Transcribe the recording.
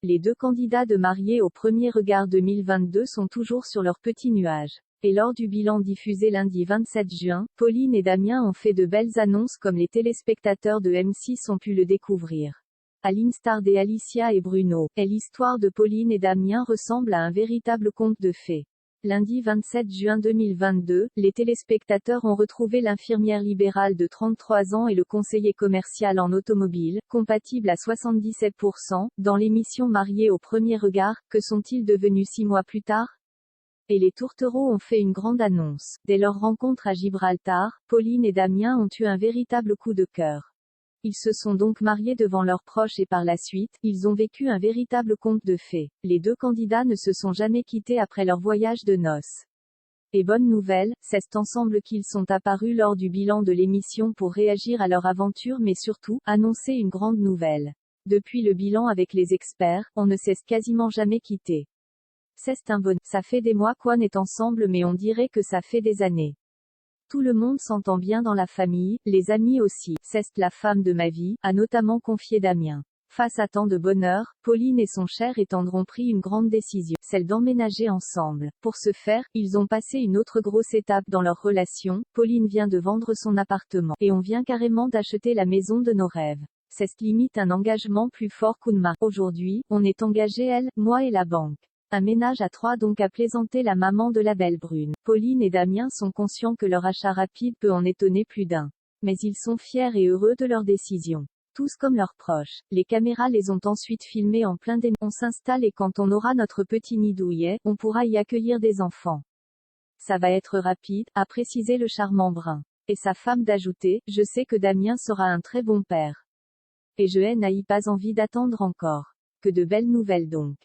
Les deux candidats de Mariés au premier regard 2022 sont toujours sur leur petit nuage. Et lors du bilan diffusé lundi 27 juin, Pauline et Damien ont fait de belles annonces comme les téléspectateurs de M6 ont pu le découvrir. À l'instar des Alicia et Bruno, l'histoire de Pauline et Damien ressemble à un véritable conte de fées. Lundi 27 juin 2022, les téléspectateurs ont retrouvé l'infirmière libérale de 33 ans et le conseiller commercial en automobile, compatible à 77%, dans l'émission Mariés au premier regard. Que sont-ils devenus 6 mois plus tard? Et les tourtereaux ont fait une grande annonce. Dès leur rencontre à Gibraltar, Pauline et Damien ont eu un véritable coup de cœur. Ils se sont donc mariés devant leurs proches et par la suite, ils ont vécu un véritable conte de fées. Les deux candidats ne se sont jamais quittés après leur voyage de noces. Et bonne nouvelle, c'est ensemble qu'ils sont apparus lors du bilan de l'émission pour réagir à leur aventure mais surtout, annoncer une grande nouvelle. Depuis le bilan avec les experts, on ne s'est quasiment jamais quitté. C'est un bon. Ça fait des mois qu'on est ensemble mais on dirait que ça fait des années. Tout le monde s'entend bien dans la famille, les amis aussi. C'est la femme de ma vie, a notamment confié Damien. Face à tant de bonheur, Pauline et son cher et tendre ont pris une grande décision, celle d'emménager ensemble. Pour ce faire, ils ont passé une autre grosse étape dans leur relation. Pauline vient de vendre son appartement, et on vient carrément d'acheter la maison de nos rêves. C'est limite un engagement plus fort qu'une marque. Aujourd'hui, on est engagé elle, moi et la banque. Un ménage à 3 donc, a plaisanté la maman de la belle brune. Pauline et Damien sont conscients que leur achat rapide peut en étonner plus d'un. Mais ils sont fiers et heureux de leur décision. Tous comme leurs proches. Les caméras les ont ensuite filmés en plein déni. On s'installe et quand on aura notre petit nid douillet, on pourra y accueillir des enfants. Ça va être rapide, a précisé le charmant brun. Et sa femme d'ajouter, je sais que Damien sera un très bon père. Et je n'ai pas envie d'attendre encore. Que de belles nouvelles donc.